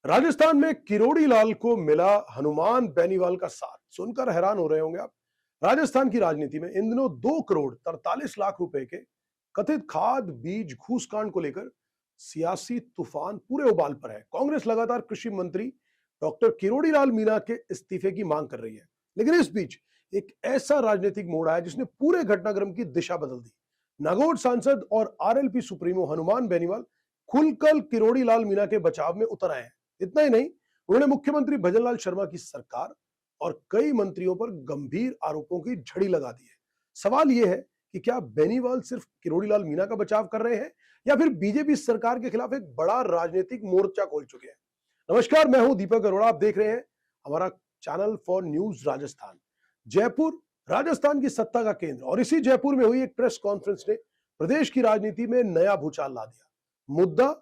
राजस्थान में किरोड़ी लाल को मिला हनुमान बेनीवाल का साथ सुनकर हैरान हो रहे होंगे आप। राजस्थान की राजनीति में इन दिनों 2 करोड़ 43 लाख रुपए के कथित खाद बीज घूस कांड को लेकर सियासी तूफान पूरे उबाल पर है। कांग्रेस लगातार कृषि मंत्री डॉक्टर किरोड़ी लाल मीणा के इस्तीफे की मांग कर रही है, लेकिन इस बीच एक ऐसा राजनीतिक मोड़ आया जिसने पूरे घटनाक्रम की दिशा बदल दी। नागौर सांसद और आरएलपी सुप्रीमो हनुमान बेनीवाल खुलकर किरोड़ी लाल मीणा के बचाव में उतर आए हैं। इतना ही नहीं, उन्होंने मुख्यमंत्री भजनलाल शर्मा की सरकार और कई मंत्रियों पर गंभीर आरोपों की झड़ी लगा दी है। सवाल यह है कि क्या बेनीवाल सिर्फ किरोड़ी लाल मीणा का बचाव कर रहे हैं या फिर बीजेपी सरकार के खिलाफ एक बड़ा राजनीतिक मोर्चा खोल चुके हैं। नमस्कार, मैं हूं दीपक अरोड़ा। आप देख रहे हैं हमारा channel for news Rajasthan. Jaipur Rajasthan की सत्ता का केंद्र और इसी जयपुर में हुई एक प्रेस कॉन्फ्रेंस ने प्रदेश की राजनीति में नया भूचाल ला दिया। मुद्दा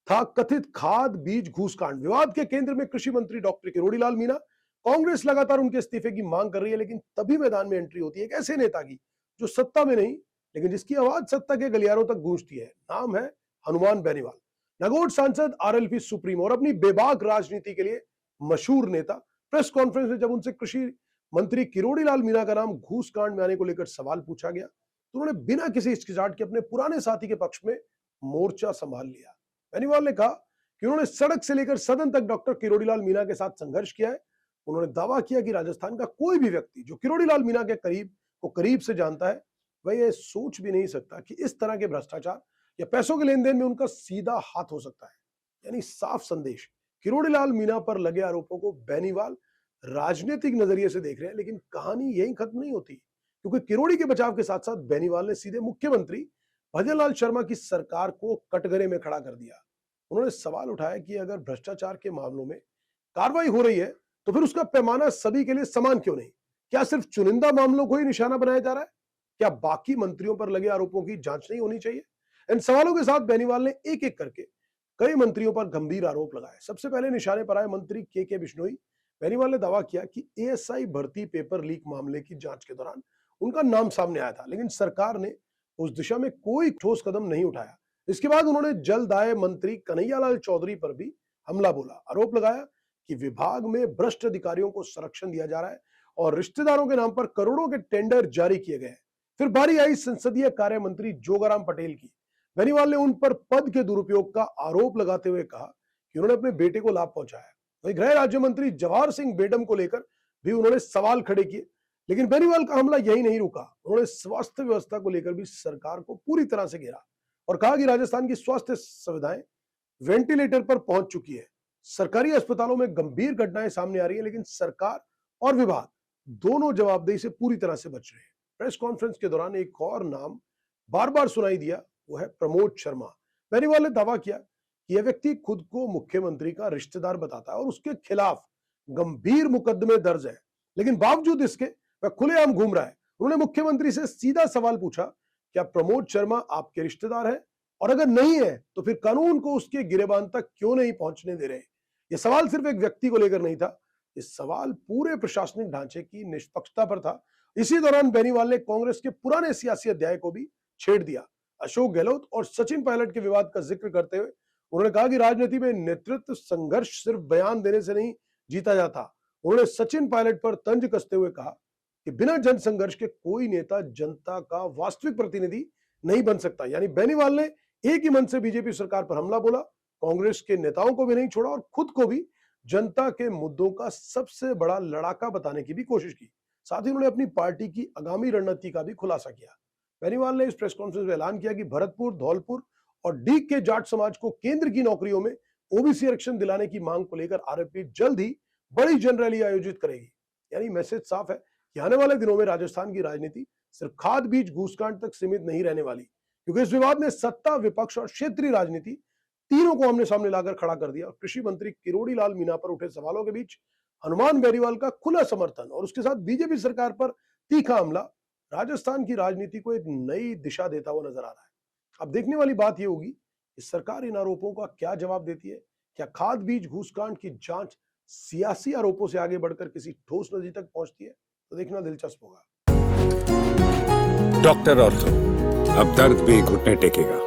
था कथित खाद बीज घूस कांड। विवाद के केंद्र में कृषि मंत्री डॉक्टर किरोड़ी लाल मीणा। कांग्रेस लगातार उनके इस्तीफे की मांग कर रही है, लेकिन तभी मैदान में एंट्री होती है एक ऐसे नेता की जो सत्ता में नहीं, लेकिन जिसकी आवाज सत्ता के गलियारों तक गूंजती है। नाम है हनुमान बेनीवाल, नागौर सांसद, आरएलपी सुप्रीमो और अपनी बेबाक राजनीति के लिए मशहूर नेता। प्रेस कॉन्फ्रेंस में जब उनसे कृषि मंत्री किरोड़ी लाल मीणा का नाम घूस कांड में आने को लेकर सवाल पूछा गया, तो उन्होंने बिना किसी हिचकिचाहट के अपने पुराने साथी के पक्ष में मोर्चा संभाल लिया। बेनीवाल ने कहा कि उन्होंने सड़क से लेकर सदन तक डॉक्टर किरोड़ी लाल मीणा के साथ संघर्ष किया है। उन्होंने दावा किया कि राजस्थान का कोई भी व्यक्ति जो किरोड़ी लाल मीणा के करीब से जानता है, वह यह सोच भी नहीं सकता कि इस तरह के भ्रष्टाचार या पैसों के लेन देन में उनका सीधा हाथ हो सकता है। यानी साफ संदेश, किरोड़ी लाल मीणा पर लगे आरोपों को बेनीवाल राजनीतिक नजरिए से देख रहे हैं, लेकिन कहानी यही खत्म नहीं होती, क्योंकि किरोड़ी के बचाव के साथ साथ बेनीवाल ने सीधे मुख्यमंत्री भजनलाल शर्मा की सरकार को कटघरे में खड़ा कर दिया। उन्होंने सवाल उठाया कि अगर भ्रष्टाचार के मामलों में कार्रवाई हो रही है, तो फिर उसका पैमाना सभी के लिए समान क्यों नहीं? क्या सिर्फ चुनिंदा मामलों को ही निशाना बनाया जा रहा है? क्या बाकी मंत्रियों पर लगे आरोपों की जांच नहीं होनी चाहिए? इन सवालों के साथ बेनीवाल ने एक एक करके कई मंत्रियों पर गंभीर आरोप लगाए। सबसे पहले निशाने पर आए मंत्री के बिश्नोई। बेनीवाल ने दावा किया कि एएसआई भर्ती पेपर लीक मामले की जांच के दौरान उनका नाम सामने आया था, लेकिन सरकार ने उस दिशा में कोई ठोस कदम नहीं उठाया। इसके बाद उन्होंने जल्द आए मंत्री कन्हैयालाल चौधरी पर भी हमला बोला। आरोप लगाया कि विभाग में भ्रष्ट अधिकारियों को संरक्षण दिया जा रहा है और रिश्तेदारों के नाम पर करोड़ों के टेंडर जारी किए गए। फिर बारी आई संसदीय कार्य मंत्री जोगाराम पटेल की। बेनीवाल ने उन पर पद के दुरुपयोग का आरोप लगाते हुए कहा कि उन्होंने अपने बेटे को लाभ पहुंचाया। वहीं गृह राज्य मंत्री जवाहर सिंह बेडम को लेकर भी उन्होंने सवाल खड़े किए, लेकिन बेनीवाल का हमला यही नहीं रुका। उन्होंने स्वास्थ्य व्यवस्था को लेकर भी सरकार को पूरी तरह से घेरा और कहा कि राजस्थान की स्वास्थ्य सुविधाएं वेंटिलेटर पर पहुंच चुकी है। सरकारी अस्पतालों में गंभीर घटनाएं सामने आ रही है, लेकिन सरकार और विभाग दोनों जवाबदेही से पूरी तरह से बच रहे हैं। प्रेस कॉन्फ्रेंस के दौरान एक और नाम बार बार सुनाई दिया, वो है प्रमोद शर्मा। बेनीवाल ने दावा किया कि यह व्यक्ति खुद को मुख्यमंत्री का रिश्तेदार बताता है और उसके खिलाफ गंभीर मुकदमे दर्ज है, लेकिन बावजूद इसके वह खुलेआम घूम रहा है। उन्होंने मुख्यमंत्री से सीधा सवाल पूछा, क्या प्रमोद शर्मा आपके रिश्तेदार है? और अगर नहीं है, तो फिर कानून को उसके गिरेबान तक क्यों नहीं पहुंचने दे रहे? यह सवाल सिर्फ एक व्यक्ति को लेकर नहीं था, इस सवाल पूरे प्रशासनिक ढांचे की निष्पक्षता पर था। इसी दौरान बेनीवाल ने कांग्रेस के पुराने सियासी अध्याय को भी छेड़ दिया। अशोक गहलोत और सचिन पायलट के विवाद का जिक्र करते हुए उन्होंने कहा कि राजनीति में नेतृत्व संघर्ष सिर्फ बयान देने से नहीं जीता जाता। उन्होंने सचिन पायलट पर तंज कसते हुए कहा कि बिना जन संघर्ष के कोई नेता जनता का वास्तविक प्रतिनिधि नहीं बन सकता। यानी बेनीवाल ने एक ही मन से बीजेपी सरकार पर हमला बोला, कांग्रेस के नेताओं को भी नहीं छोड़ा और खुद को भी जनता के मुद्दों का सबसे बड़ा लड़ाका बताने की भी कोशिश की। साथ ही उन्होंने अपनी पार्टी की आगामी रणनीति का भी खुलासा किया। बेनीवाल ने इस प्रेस कॉन्फ्रेंस में ऐलान किया कि भरतपुर, धौलपुर और डीग के जाट समाज को केंद्र की नौकरियों में ओबीसी आरक्षण दिलाने की मांग को लेकर आरएलपी जल्द ही बड़ी जन रैली आयोजित करेगी। यानी मैसेज साफ है कि आने वाले दिनों में राजस्थान की राजनीति सिर्फ खाद बीज घूसकांड तक सीमित नहीं रहने वाली, क्योंकि इस विवाद ने सत्ता, विपक्ष और क्षेत्रीय राजनीति तीनों को आमने सामने लाकर खड़ा कर दिया। कृषि मंत्री किरोड़ी लाल मीणा पर उठे सवालों के बीच हनुमान बेनीवाल का खुला समर्थन और उसके साथ बीजेपी सरकार पर तीखा हमला राजस्थान की राजनीति को एक नई दिशा देता हुआ नजर आ रहा है। अब देखने वाली बात यह होगी कि सरकार इन आरोपों का क्या जवाब देती है। क्या खाद बीज घूसकांड की जांच सियासी आरोपों से आगे बढ़कर किसी ठोस नतीजे तक पहुंचती है? तो देखना दिलचस्प होगा। डॉक्टर ऑर्थो, अब दर्द भी घुटने टेकेगा।